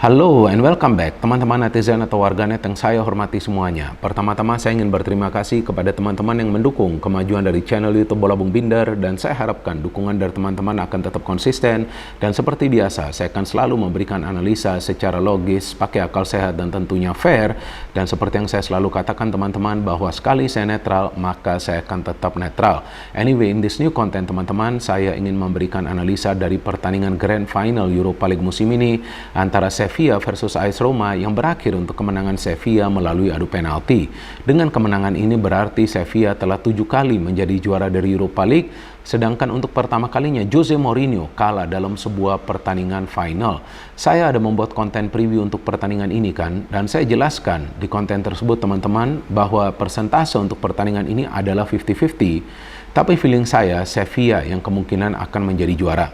Halo and welcome back teman-teman netizen atau warganet yang saya hormati semuanya. Pertama-tama saya ingin berterima kasih kepada teman-teman yang mendukung kemajuan dari channel YouTube Bola Bung Binder, dan saya harapkan dukungan dari teman-teman akan tetap konsisten, dan seperti biasa saya akan selalu memberikan analisa secara logis, pakai akal sehat dan tentunya fair. Dan seperti yang saya selalu katakan teman-teman, bahwa sekali saya netral maka saya akan tetap netral. Anyway, in this new content teman-teman, saya ingin memberikan analisa dari pertandingan Grand Final Europa League musim ini antara Sevilla versus AS Roma yang berakhir untuk kemenangan Sevilla melalui adu penalti. Dengan kemenangan ini berarti Sevilla telah 7 kali menjadi juara dari Europa League, sedangkan untuk pertama kalinya Jose Mourinho kalah dalam sebuah pertandingan final. Saya ada membuat konten preview untuk pertandingan ini kan, dan saya jelaskan di konten tersebut teman-teman bahwa persentase untuk pertandingan ini adalah 50-50, tapi feeling saya Sevilla yang kemungkinan akan menjadi juara.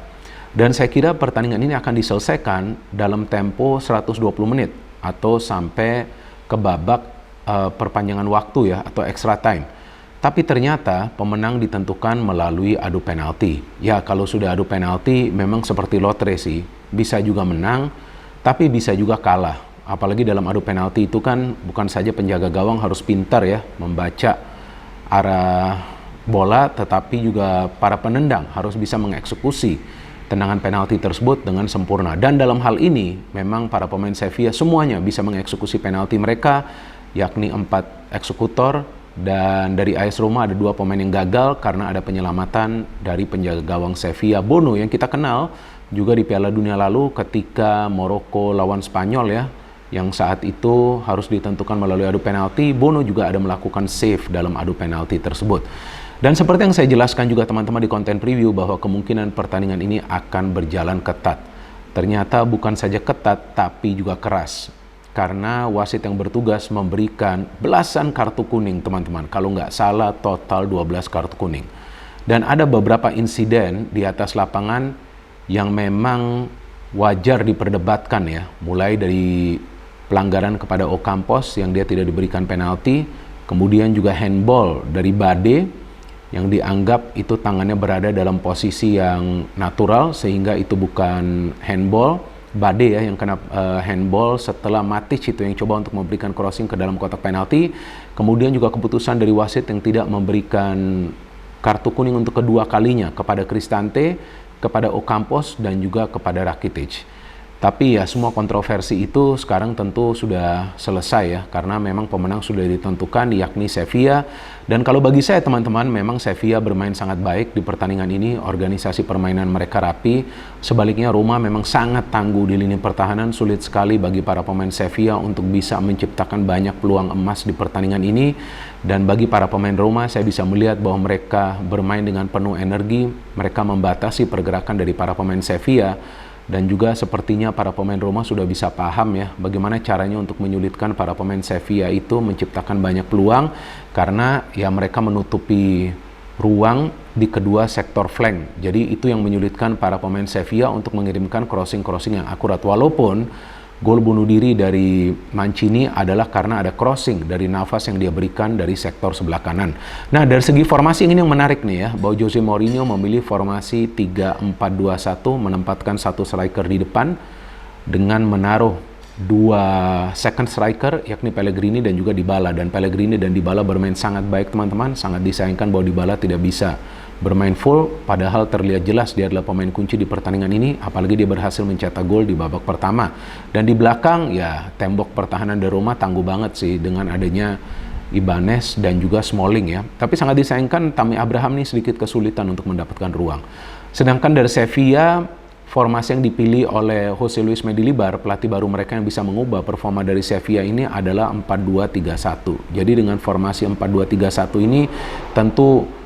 Dan saya kira pertandingan ini akan diselesaikan dalam tempo 120 menit atau sampai ke babak perpanjangan waktu ya, atau extra time. Tapi ternyata pemenang ditentukan melalui adu penalti. Ya, kalau sudah adu penalti memang seperti lotre sih. Bisa juga menang, tapi bisa juga kalah. Apalagi dalam adu penalti itu kan bukan saja penjaga gawang harus pintar ya membaca arah bola, tetapi juga para penendang harus bisa mengeksekusi tendangan penalti tersebut dengan sempurna. Dan dalam hal ini memang para pemain Sevilla semuanya bisa mengeksekusi penalti mereka, yakni 4 eksekutor, dan dari AS Roma ada 2 pemain yang gagal karena ada penyelamatan dari penjaga gawang Sevilla, Bono, yang kita kenal juga di Piala Dunia lalu ketika Maroko lawan Spanyol ya, yang saat itu harus ditentukan melalui adu penalti. Bono juga ada melakukan save dalam adu penalti tersebut. Dan seperti yang saya jelaskan juga teman-teman di konten preview, bahwa kemungkinan pertandingan ini akan berjalan ketat. Ternyata bukan saja ketat, tapi juga keras. Karena wasit yang bertugas memberikan belasan kartu kuning teman-teman. Kalau nggak salah total 12 kartu kuning. Dan ada beberapa insiden di atas lapangan yang memang wajar diperdebatkan ya. Mulai dari pelanggaran kepada Ocampos yang dia tidak diberikan penalti. Kemudian juga handball dari Bade yang dianggap itu tangannya berada dalam posisi yang natural sehingga itu bukan handball. Bade ya yang kena handball setelah Matic itu yang coba untuk memberikan crossing ke dalam kotak penalti. Kemudian juga keputusan dari wasit yang tidak memberikan kartu kuning untuk kedua kalinya kepada Cristante, kepada Ocampos, dan juga kepada Rakitic. Tapi ya semua kontroversi itu sekarang tentu sudah selesai ya, karena memang pemenang sudah ditentukan, yakni Sevilla. Dan kalau bagi saya teman-teman, memang Sevilla bermain sangat baik di pertandingan ini, organisasi permainan mereka rapi. Sebaliknya Roma memang sangat tangguh di lini pertahanan, sulit sekali bagi para pemain Sevilla untuk bisa menciptakan banyak peluang emas di pertandingan ini. Dan bagi para pemain Roma, saya bisa melihat bahwa mereka bermain dengan penuh energi, mereka membatasi pergerakan dari para pemain Sevilla. Dan juga sepertinya para pemain Roma sudah bisa paham ya bagaimana caranya untuk menyulitkan para pemain Sevilla itu menciptakan banyak peluang, karena ya mereka menutupi ruang di kedua sektor flank. Jadi itu yang menyulitkan para pemain Sevilla untuk mengirimkan crossing-crossing yang akurat. Walaupun gol bunuh diri dari Mancini adalah karena ada crossing dari Navas yang dia berikan dari sektor sebelah kanan. Nah, dari segi formasi ini yang menarik nih ya, bahwa Jose Mourinho memilih formasi 3-4-2-1, menempatkan 1 striker di depan dengan menaruh 2 second striker, yakni Pellegrini dan juga Dybala. Dan Pellegrini dan Dybala bermain sangat baik teman-teman, sangat disayangkan bahwa Dybala tidak bisa bermain full, padahal terlihat jelas dia adalah pemain kunci di pertandingan ini, apalagi dia berhasil mencetak gol di babak pertama. Dan di belakang ya tembok pertahanan dari Roma tangguh banget sih dengan adanya Ibanez dan juga Smalling ya. Tapi sangat disayangkan Tammy Abraham nih sedikit kesulitan untuk mendapatkan ruang. Sedangkan dari Sevilla, formasi yang dipilih oleh Jose Luis Mendilibar, pelatih baru mereka yang bisa mengubah performa dari Sevilla ini, adalah 4-2-3-1. Jadi dengan formasi 4-2-3-1 ini tentu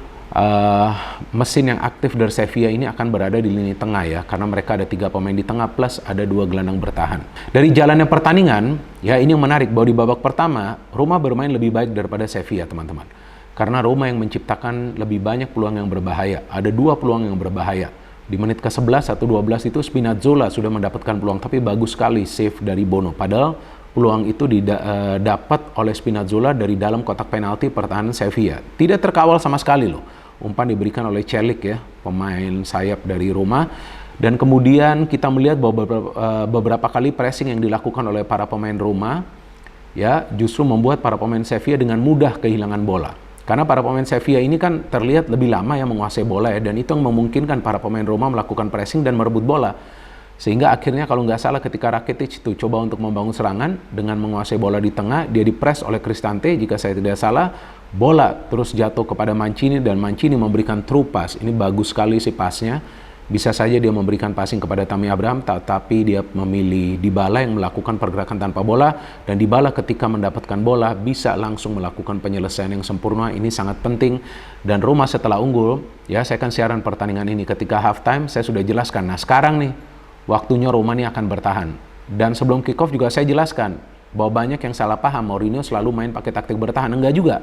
mesin yang aktif dari Sevilla ini akan berada di lini tengah ya, karena mereka ada 3 pemain di tengah plus ada 2 gelandang bertahan. Dari jalannya pertandingan ya, ini yang menarik bahwa di babak pertama Roma bermain lebih baik daripada Sevilla teman-teman, karena Roma yang menciptakan lebih banyak peluang yang berbahaya. Ada 2 peluang yang berbahaya di menit ke-11 atau 12 itu. Spinazzola sudah mendapatkan peluang, tapi bagus sekali save dari Bono, padahal peluang itu didapat oleh Spinazzola dari dalam kotak penalti pertahanan Sevilla. Tidak terkawal sama sekali loh. Umpan diberikan oleh Celik ya, pemain sayap dari Roma. Dan kemudian kita melihat bahwa beberapa kali pressing yang dilakukan oleh para pemain Roma ya justru membuat para pemain Sevilla dengan mudah kehilangan bola. Karena para pemain Sevilla ini kan terlihat lebih lama ya menguasai bola ya, dan itu yang memungkinkan para pemain Roma melakukan pressing dan merebut bola. Sehingga akhirnya kalau nggak salah ketika Rakitic itu coba untuk membangun serangan dengan menguasai bola di tengah, dia dipres oleh Cristante jika saya tidak salah, bola terus jatuh kepada Mancini dan Mancini memberikan true pass. Ini bagus sekali sih pasnya. Bisa saja dia memberikan passing kepada Tammy Abraham, tapi dia memilih Dybala yang melakukan pergerakan tanpa bola, dan Dybala ketika mendapatkan bola bisa langsung melakukan penyelesaian yang sempurna. Ini sangat penting, dan Roma setelah unggul, ya saya akan siaran pertandingan ini ketika halftime, saya sudah jelaskan. Nah sekarang nih, waktunya Roma ini akan bertahan. Dan sebelum kick off juga saya jelaskan bahwa banyak yang salah paham, Mourinho selalu main pakai taktik bertahan. Enggak juga.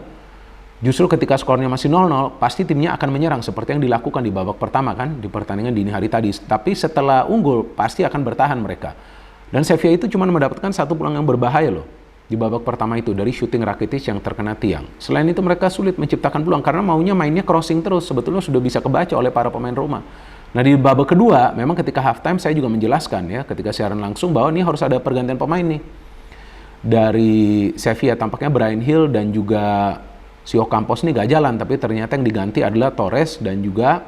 Justru ketika skornya masih 0-0, pasti timnya akan menyerang seperti yang dilakukan di babak pertama kan, di pertandingan dini hari tadi. Tapi setelah unggul, pasti akan bertahan mereka. Dan Sevilla itu cuma mendapatkan satu peluang yang berbahaya loh, di babak pertama itu, dari shooting Rakitic yang terkena tiang. Selain itu mereka sulit menciptakan peluang, karena maunya mainnya crossing terus, sebetulnya sudah bisa kebaca oleh para pemain Roma. Nah di babak kedua, memang ketika halftime saya juga menjelaskan ya, ketika siaran langsung bahwa ini harus ada pergantian pemain nih. Dari Sevilla tampaknya Bryan Gil dan juga si Ocampos ini gak jalan, tapi ternyata yang diganti adalah Torres dan juga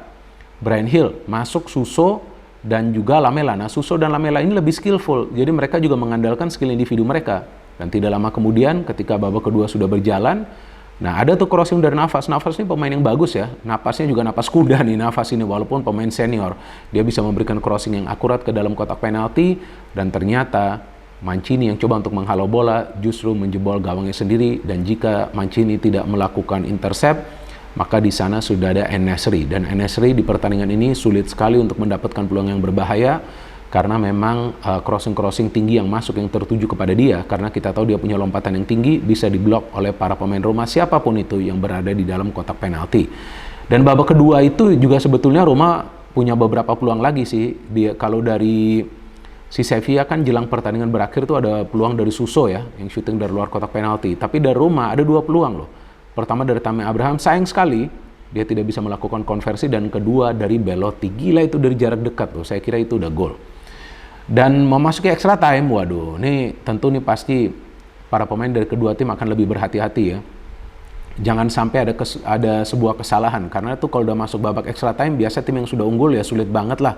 Bryan Gil. Masuk Suso dan juga Lamela. Nah Suso dan Lamela ini lebih skillful, jadi mereka juga mengandalkan skill individu mereka. Dan tidak lama kemudian ketika babak kedua sudah berjalan, nah ada tuh crossing dari Navas. Navas ini pemain yang bagus ya, napasnya juga napas kuda nih Navas ini, walaupun pemain senior. Dia bisa memberikan crossing yang akurat ke dalam kotak penalti, dan ternyata Mancini yang coba untuk menghalau bola justru menjebol gawangnya sendiri, dan jika Mancini tidak melakukan intercept, maka di sana sudah ada En-Nesyri, dan En-Nesyri di pertandingan ini sulit sekali untuk mendapatkan peluang yang berbahaya karena memang crossing-crossing tinggi yang masuk yang tertuju kepada dia, karena kita tahu dia punya lompatan yang tinggi, bisa diblok oleh para pemain Roma siapapun itu yang berada di dalam kotak penalti. Dan babak kedua itu juga sebetulnya Roma punya beberapa peluang lagi sih. Kalau dari si Sevilla kan jelang pertandingan berakhir tuh ada peluang dari Suso ya, yang syuting dari luar kotak penalti. Tapi dari Roma ada dua peluang loh. Pertama dari Tammy Abraham, sayang sekali dia tidak bisa melakukan konversi, dan kedua dari Belotti. Gila itu dari jarak dekat tuh, saya kira itu udah gol. Dan memasuki extra time, waduh, ini tentu nih pasti para pemain dari kedua tim akan lebih berhati-hati ya. Jangan sampai ada sebuah kesalahan, karena tuh kalau udah masuk babak extra time, biasa tim yang sudah unggul ya sulit banget lah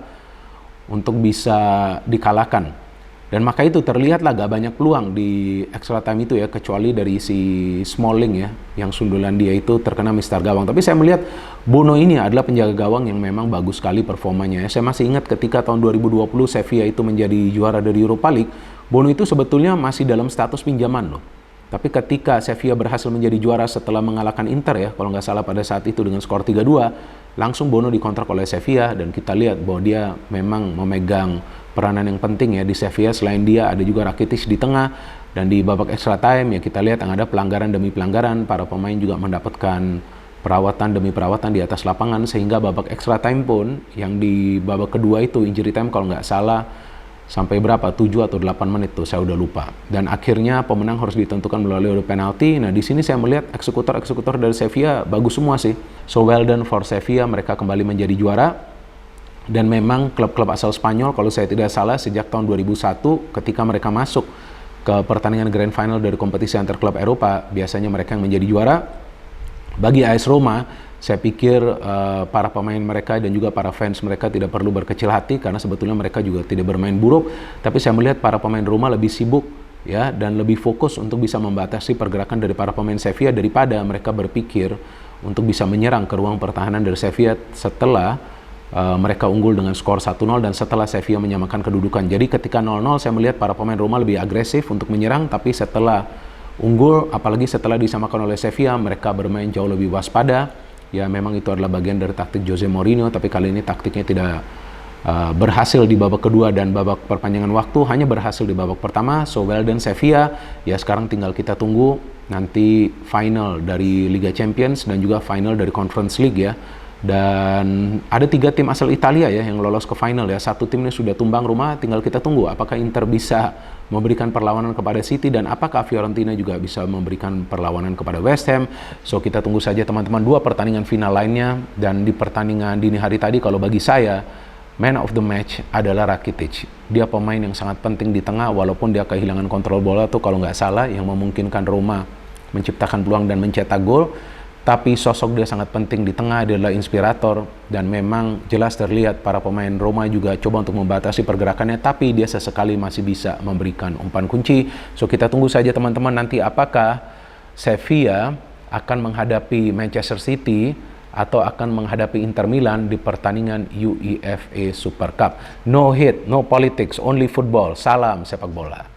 untuk bisa dikalahkan. Dan maka itu terlihatlah gak banyak peluang di extra time itu ya, kecuali dari si Smalling ya, yang sundulan dia itu terkena mistar gawang. Tapi saya melihat Bono ini adalah penjaga gawang yang memang bagus sekali performanya ya. Saya masih ingat ketika tahun 2020 Sevilla itu menjadi juara dari Europa League, Bono itu sebetulnya masih dalam status pinjaman loh. Tapi ketika Sevilla berhasil menjadi juara setelah mengalahkan Inter ya, kalau nggak salah pada saat itu dengan skor 3-2, langsung Bono dikontrak oleh Sevilla, dan kita lihat bahwa dia memang memegang peranan yang penting ya di Sevilla. Selain dia ada juga Rakitic di tengah, dan di babak extra time ya kita lihat yang ada pelanggaran demi pelanggaran, para pemain juga mendapatkan perawatan demi perawatan di atas lapangan, sehingga babak extra time pun yang di babak kedua itu injury time kalau nggak salah sampai berapa, 7 atau 8 menit tuh, saya udah lupa. Dan akhirnya pemenang harus ditentukan melalui adu penalti. Nah di sini saya melihat eksekutor dari Sevilla bagus semua sih. So well done for Sevilla, mereka kembali menjadi juara. Dan memang klub-klub asal Spanyol kalau saya tidak salah sejak tahun 2001 ketika mereka masuk ke pertandingan Grand Final dari kompetisi antar klub Eropa, biasanya mereka yang menjadi juara. Bagi AS Roma, saya pikir para pemain mereka dan juga para fans mereka tidak perlu berkecil hati, karena sebetulnya mereka juga tidak bermain buruk. Tapi saya melihat para pemain Roma lebih sibuk ya, dan lebih fokus untuk bisa membatasi pergerakan dari para pemain Sevilla daripada mereka berpikir untuk bisa menyerang ke ruang pertahanan dari Sevilla setelah mereka unggul dengan skor 1-0 dan setelah Sevilla menyamakan kedudukan. Jadi ketika 0-0 saya melihat para pemain Roma lebih agresif untuk menyerang, tapi setelah unggul, apalagi setelah disamakan oleh Sevilla, mereka bermain jauh lebih waspada. Ya memang itu adalah bagian dari taktik Jose Mourinho, tapi kali ini taktiknya tidak berhasil di babak kedua, dan babak perpanjangan waktu hanya berhasil di babak pertama. So well done Sevilla. Ya sekarang tinggal kita tunggu nanti final dari Liga Champions dan juga final dari Conference League ya. Dan ada 3 tim asal Italia ya yang lolos ke final ya. 1 tim ini sudah tumbang rumah, tinggal kita tunggu apakah Inter bisa memberikan perlawanan kepada City, dan apakah Fiorentina juga bisa memberikan perlawanan kepada West Ham. So kita tunggu saja teman-teman 2 pertandingan final lainnya. Dan di pertandingan dini hari tadi, kalau bagi saya Man of the match adalah Rakitic. Dia pemain yang sangat penting di tengah, walaupun dia kehilangan kontrol bola tuh kalau nggak salah, yang memungkinkan Roma menciptakan peluang dan mencetak gol. Tapi sosok dia sangat penting di tengah, dia adalah inspirator, dan memang jelas terlihat para pemain Roma juga coba untuk membatasi pergerakannya, tapi dia sesekali masih bisa memberikan umpan kunci. So kita tunggu saja teman-teman nanti apakah Sevilla akan menghadapi Manchester City atau akan menghadapi Inter Milan di pertandingan UEFA Super Cup. No hate, no politics, only football. Salam sepak bola.